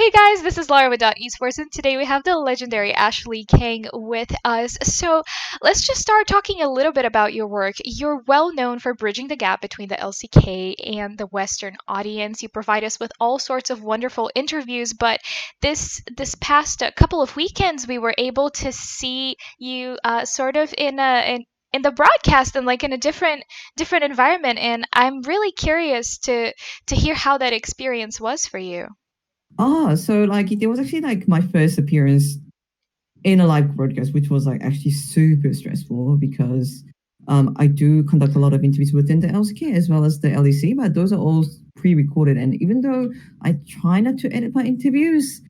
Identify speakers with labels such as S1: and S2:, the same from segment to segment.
S1: Hey guys, this is Lara with Dot Esports, and today we have the legendary Ashley Kang with us. So let's just start talking a little bit about your work. You're well known for bridging the gap between the LCK and the Western audience. You provide us with all sorts of wonderful interviews, but this past couple of weekends, we were able to see you sort of in the broadcast and like in a different environment, and I'm really curious to hear how that experience was for you.
S2: So like it was actually like my first appearance in a live broadcast, which was like actually super stressful because I do conduct a lot of interviews within the LCK as well as the LEC, but those are all pre-recorded. And even though I try not to edit my interviews,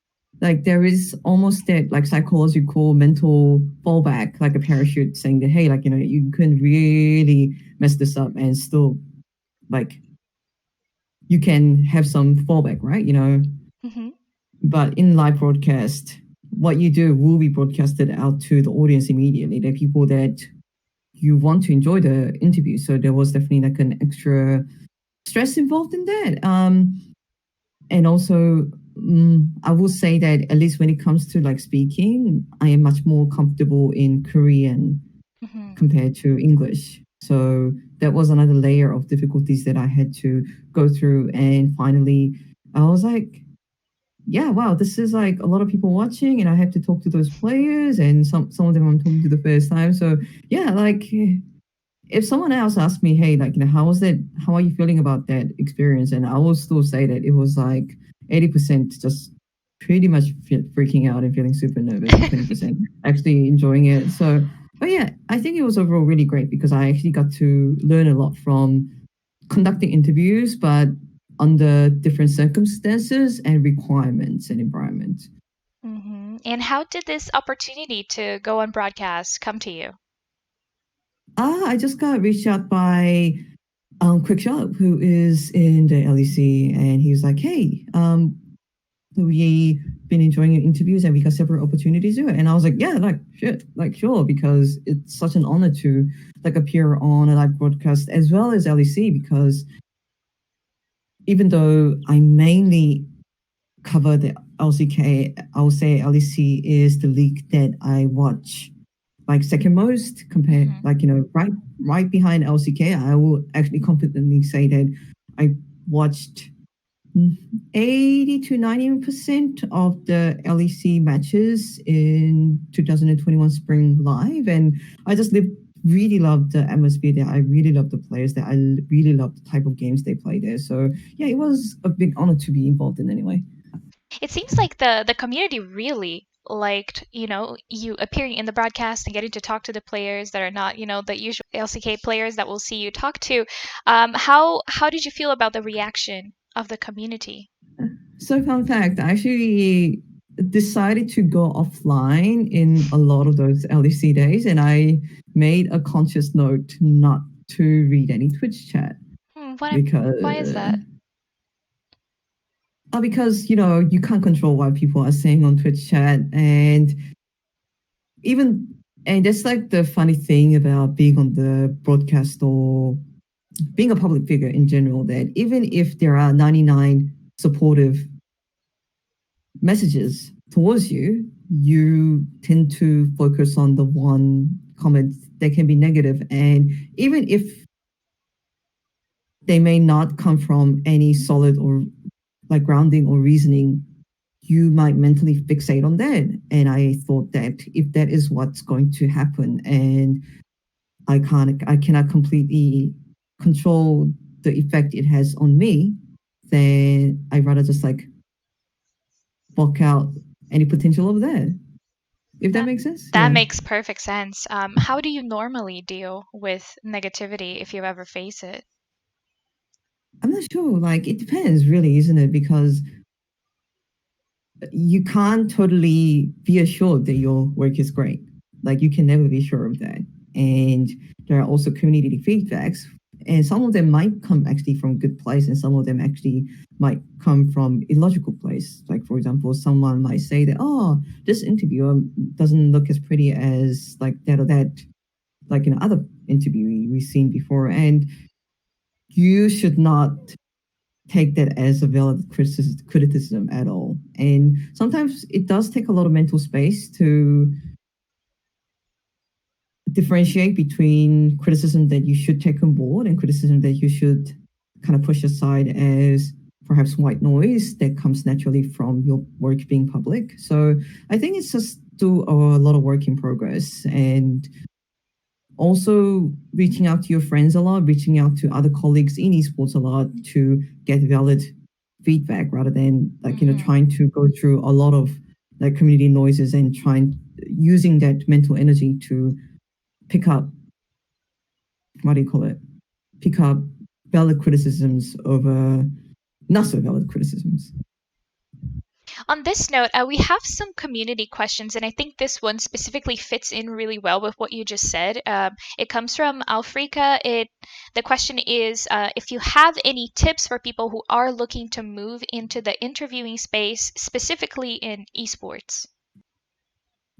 S2: like there is almost that like psychological mental fallback, like a parachute saying that, hey, like, you know, you couldn't really mess this up and still like you can have some fallback, right? You know,
S1: Mm-hmm.
S2: but in live broadcast, what you do will be broadcasted out to the audience immediately. The people that you want to enjoy the interview. So there was definitely like an extra stress involved in that. And also, I will say that at least when it comes to like speaking, I am much more comfortable in Korean
S1: Mm-hmm.
S2: compared to English. So that was another layer of difficulties that I had to go through. And finally, I was like, yeah, wow, this is like a lot of people watching, and I have to talk to those players, and some of them I'm talking to the first time. So yeah, like if someone else asked me, hey, like, you know, how was that? How are you feeling about that experience? And I will still say that it was like 80% just pretty much freaking out and feeling super nervous, and 20% actually enjoying it. So, but yeah, I think it was overall really great because I actually got to learn a lot from conducting interviews, but under different circumstances and requirements and environment.
S1: Mm-hmm. And how did this opportunity to go on broadcast come to you?
S2: I just got reached out by Quick Shop, who is in the LEC, and he was like, "Hey, we been enjoying your interviews, and we got several opportunities to do it." And I was like, "Yeah, like shit, like sure," because it's such an honor to like appear on a live broadcast as well as LEC, because even though I mainly cover the LCK, I would say LEC is the league that I watch like second most compared,
S1: Mm-hmm.
S2: like, you know, right behind LCK. I will actually confidently say that I watched 80 to 90% of the LEC matches in 2021 spring live, and I just really love the atmosphere there. I really love the players there. I really love the type of games they play there. So yeah, it was a big honor to be involved in anyway.
S1: It seems like the community really liked, you appearing in the broadcast and getting to talk to the players that are not, the usual LCK players that we'll see you talk to. How did you feel about the reaction of the community?
S2: So, fun fact, I actually decided to go offline in a lot of those LEC days, and I made a conscious note not to read any Twitch chat
S1: Why is
S2: because
S1: that?
S2: because you know you can't control what people are saying on Twitch chat, and even and that's like the funny thing about being on the broadcast or being a public figure in general, that even if there are 99 supportive messages towards you, you tend to focus on the one comment that can be negative. And even if they may not come from any solid or like grounding or reasoning, you might mentally fixate on that. And I thought that if that is what's going to happen, and I cannot completely control the effect it has on me, then I'd rather just like block out any potential of that. If that
S1: That
S2: makes sense,
S1: that
S2: yeah.
S1: makes perfect sense. How do you normally deal with negativity if you ever face it?
S2: I'm not sure. Like, it depends, really, isn't it? Because you can't totally be assured that your work is great. Like, you can never be sure of that. And there are also community feedbacks, and some of them might come actually from good place, and some of them actually might come from illogical place. Like, for example, someone might say that, oh, this interviewer doesn't look as pretty as like that or that, like in other interview we've seen before. And you should not take that as a valid criticism at all. And sometimes it does take a lot of mental space to differentiate between criticism that you should take on board and criticism that you should kind of push aside as perhaps white noise that comes naturally from your work being public. So I think it's just still a lot of work in progress, and also reaching out to your friends a lot, reaching out to other colleagues in esports a lot to get valid feedback rather than like, trying to go through a lot of like community noises and trying using that mental energy to pick up, what do you call it? Pick up valid criticisms over not so valid criticisms.
S1: On this note, we have some community questions, and I think this one specifically fits in really well with what you just said. It comes from Alfrika. The question is if you have any tips for people who are looking to move into the interviewing space, specifically in esports.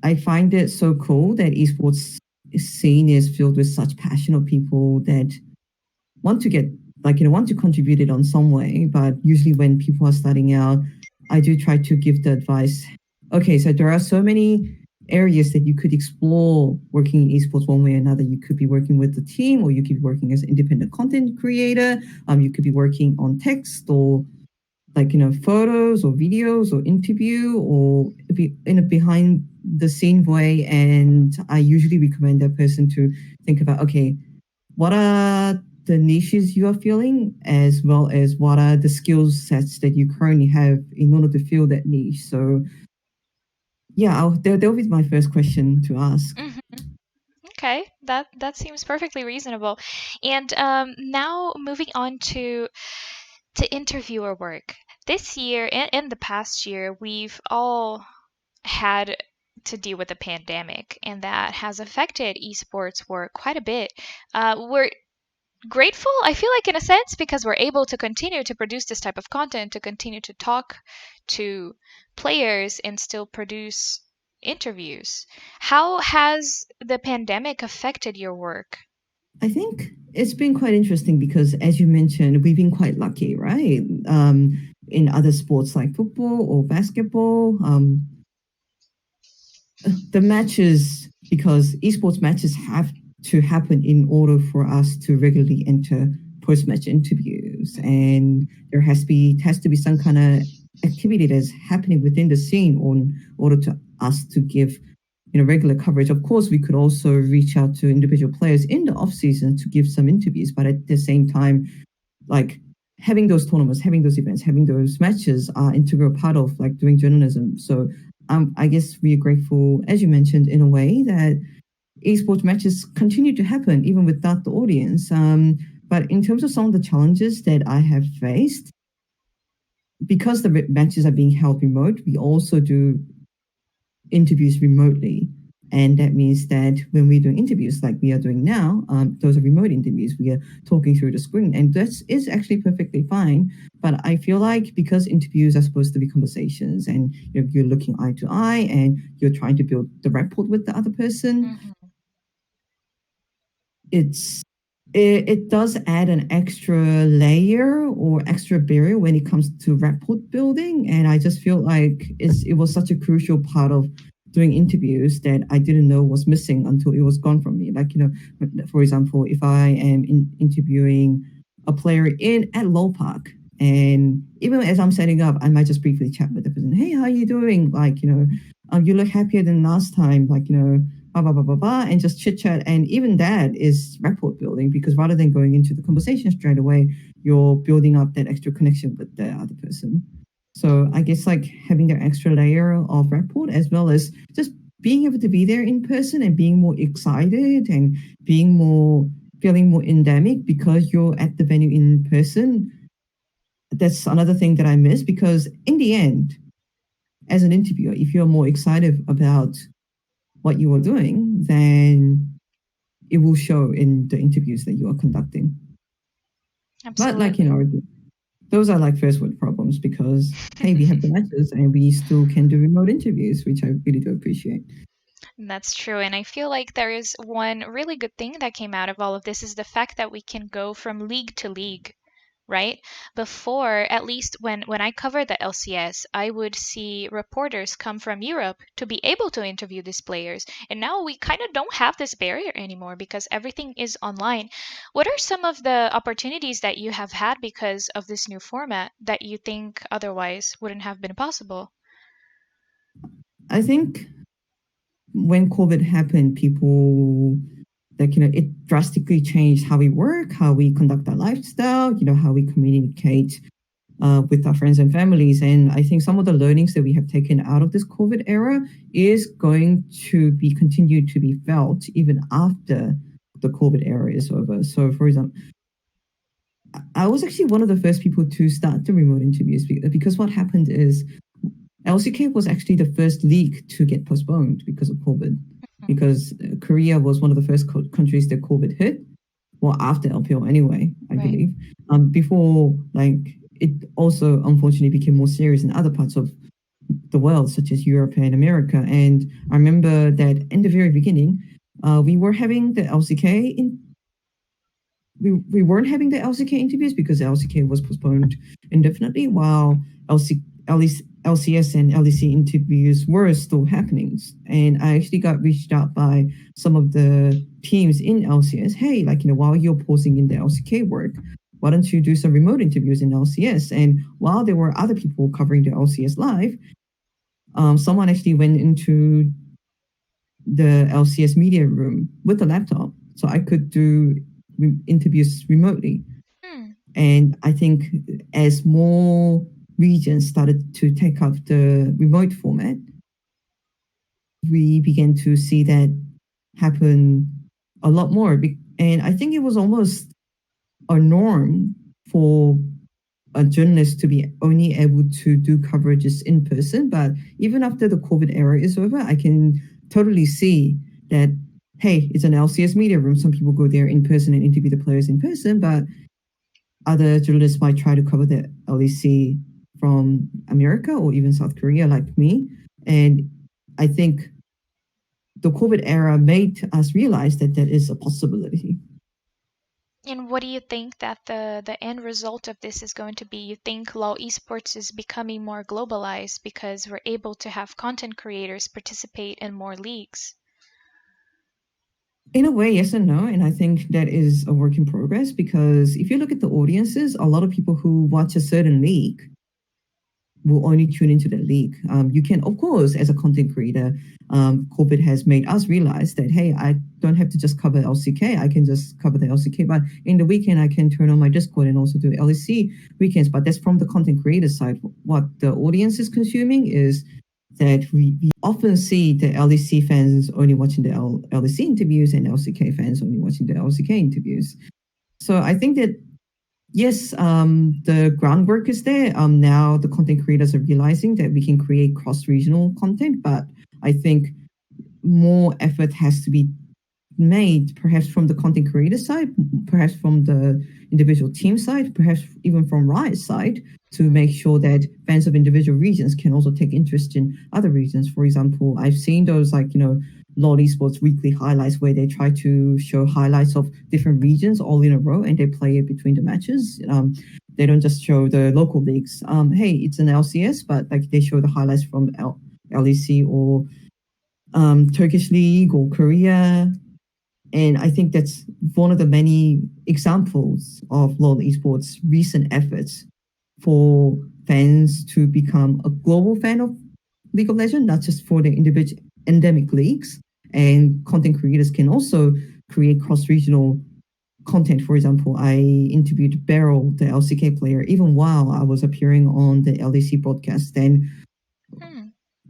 S2: I find it so cool that esports scene is filled with such passionate people that want to get like, want to contribute it on some way. But usually when people are starting out, I do try to give the advice. Okay, so there are so many areas that you could explore working in esports one way or another. You could be working with the team, or you could be working as an independent content creator. You could be working on text, or like, photos or videos or interview, or be in a behind the scene way. And I usually recommend that person to think about, okay, what are the niches you are feeling, as well as what are the skill sets that you currently have in order to fill that niche. So yeah, that'll be my first question to ask.
S1: Okay, that seems perfectly reasonable. And now moving on to interviewer work. This year and in the past year, we've all had to deal with the pandemic, and that has affected esports work quite a bit. We're grateful, I feel like, in a sense, because we're able to continue to produce this type of content, to continue to talk to players and still produce interviews. How has the pandemic affected your work?
S2: I think it's been quite interesting because, as you mentioned, we've been quite lucky, right? In other sports like football or basketball, the matches, because esports matches have to happen in order for us to regularly enter post-match interviews, and there has to be some kind of activity that's happening within the scene in order to us to give regular coverage. Of course, we could also reach out to individual players in the off season to give some interviews, but at the same time, like, having those tournaments, having those events, having those matches are integral part of like doing journalism. So I guess we are grateful, as you mentioned, in a way that esports matches continue to happen even without the audience. But in terms of some of the challenges that I have faced, because the matches are being held remote, we also do interviews remotely. And that means that when we're doing interviews like we are doing now, those are remote interviews. We are talking through the screen, and that is actually perfectly fine. But I feel like because interviews are supposed to be conversations, and you're looking eye to eye, and you're trying to build the rapport with the other person, it's it does add an extra layer or extra barrier when it comes to rapport building. And I just feel like it was such a crucial part of doing interviews that I didn't know was missing until it was gone from me. Like, for example, if I am interviewing a player at Low Park, and even as I'm setting up, I might just briefly chat with the person. Hey, how are you doing? Like, you look happier than last time. Like, blah, blah, blah, blah, blah, and just chit chat. And even that is rapport building, because rather than going into the conversation straight away, you're building up that extra connection with the other person. So I guess like having that extra layer of rapport, as well as just being able to be there in person and being more excited and feeling more endemic because you're at the venue in person. That's another thing that I miss, because in the end, as an interviewer, if you're more excited about what you are doing, then it will show in the interviews that you are conducting. But like,
S1: Absolutely.
S2: those are like first world problems, because hey, we have the matches and we still can do remote interviews, which I really do appreciate.
S1: That's true. And I feel like there is one really good thing that came out of all of this is the fact that we can go from league to league right? Before, at least when I covered the LCS, I would see reporters come from Europe to be able to interview these players. And now we kind of don't have this barrier anymore because everything is online. What are some of the opportunities that you have had because of this new format that you think otherwise wouldn't have been possible?
S2: I think when COVID happened, people like, it drastically changed how we work, how we conduct our lifestyle, how we communicate with our friends and families. And I think some of the learnings that we have taken out of this COVID era is going to be continued to be felt even after the COVID era is over. So, for example, I was actually one of the first people to start the remote interviews because what happened is LCK was actually the first league to get postponed because of COVID.
S1: Mhm.
S2: Because Korea was one of the first countries that COVID hit. Well, after LPL anyway, I
S1: Right.
S2: believe. Before, like, it also unfortunately became more serious in other parts of the world, such as Europe and America. And I remember that in the very beginning, we were having the LCK in we weren't having the LCK interviews because the LCK was postponed indefinitely, while LCS and LEC interviews were still happening. And I actually got reached out by some of the teams in LCS. Hey, like, while you're pausing in the LCK work, why don't you do some remote interviews in LCS? And while there were other people covering the LCS live, someone actually went into the LCS media room with a laptop, so I could do interviews remotely.
S1: Hmm.
S2: And I think as more regions started to take up the remote format, we began to see that happen a lot more. And I think it was almost a norm for a journalist to be only able to do coverages in person. But even after the COVID era is over, I can totally see that, hey, it's an LCS media room. Some people go there in person and interview the players in person, but other journalists might try to cover the LEC from America or even South Korea, like me. And I think the COVID era made us realize that that is a possibility.
S1: And what do you think that the end result of this is going to be? You think LoL esports is becoming more globalized because we're able to have content creators participate in more leagues?
S2: In a way, yes and no. And I think that is a work in progress because if you look at the audiences, a lot of people who watch a certain league will only tune into the league. You can, of course, as a content creator, COVID has made us realize that, hey, I don't have to just cover LCK. I can just cover the LCK, but in the weekend, I can turn on my Discord and also do LEC weekends. But that's from the content creator side. What the audience is consuming is that we often see the LEC fans only watching the LEC interviews and LCK fans only watching the LCK interviews. So I think that yes, the groundwork is there. Now the content creators are realizing that we can create cross-regional content, but I think more effort has to be made, perhaps from the content creator side, perhaps from the individual team side, perhaps even from Riot's side, to make sure that fans of individual regions can also take interest in other regions. For example, I've seen those, like, LOL Esports weekly highlights where they try to show highlights of different regions all in a row and they play it between the matches. They don't just show the local leagues. Hey, it's an LCS, but like they show the highlights from LEC or Turkish League or Korea. And I think that's one of the many examples of LoL Esports' recent efforts for fans to become a global fan of League of Legends, not just for the individual endemic leagues. And content creators can also create cross-regional content. For example, I interviewed Beryl, the LCK player, even while I was appearing on the LEC broadcast.
S1: Hmm.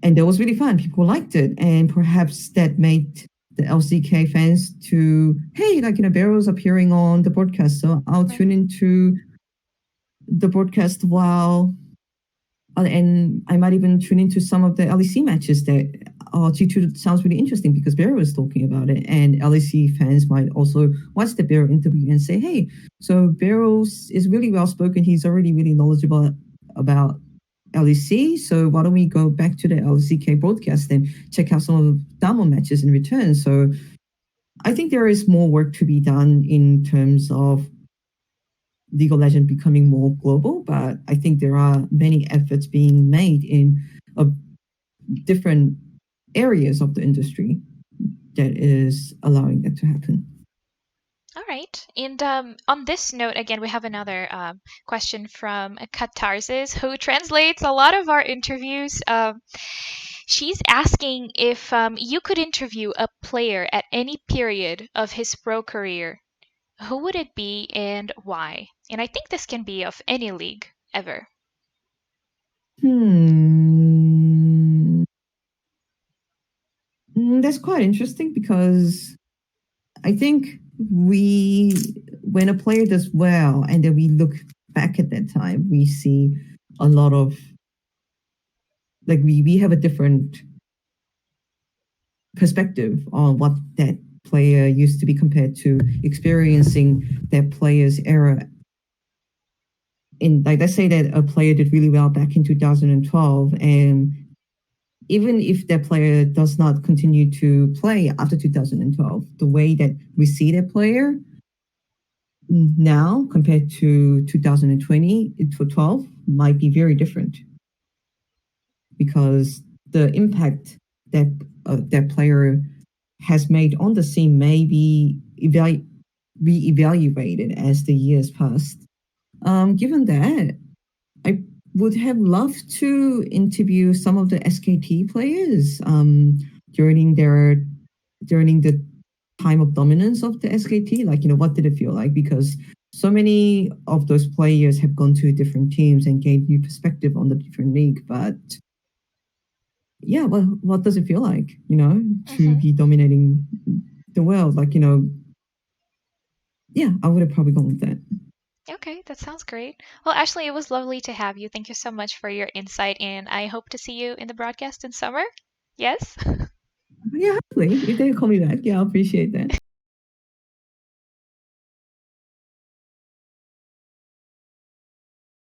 S2: And that was really fun. People liked it, and perhaps that made the LCK fans to, hey, like, Barrow's appearing on the broadcast, so I'll
S1: Right.
S2: tune into the broadcast while, and I might even tune into some of the LEC matches that G2 sounds really interesting because Barrow is talking about it, and LEC fans might also watch the Barrow interview and say, hey, so Barrow is really well spoken. He's already really knowledgeable about LEC. So why don't we go back to the LECK broadcast and check out some of the demo matches in return? So I think there is more work to be done in terms of League of Legends becoming more global, but I think there are many efforts being made in different areas of the industry that is allowing that to happen.
S1: All right. And on this note, again, we have another question from Katarsis, who translates a lot of our interviews. She's asking if you could interview a player at any period of his pro career, who would it be and why? And I think this can be of any league ever.
S2: Hmm. That's quite interesting because I think we, when a player does well and then we look back at that time, we see a lot of, like, we have a different perspective on what that player used to be compared to experiencing that player's era. In, like, let's say that a player did really well back in 2012, and even if that player does not continue to play after 2012, the way that we see that player now compared to 2020 to 12 might be very different, because the impact that that player has made on the scene may be re-evaluated as the years passed. Given that, I would have loved to interview some of the SKT players during their during the time of dominance of the SKT. Like, what did it feel like? Because so many of those players have gone to different teams and gained new perspective on the different league. But yeah, well, what does it feel like, to
S1: Hmm.
S2: be dominating the world? Like, yeah, I would have probably gone with that.
S1: Okay, that sounds great. Well, Ashley, it was lovely to have you. Thank you so much for your insight, and I hope to see you in the broadcast in summer. Yes?
S2: Yeah, hopefully, if they call me back, yeah, I'll appreciate that.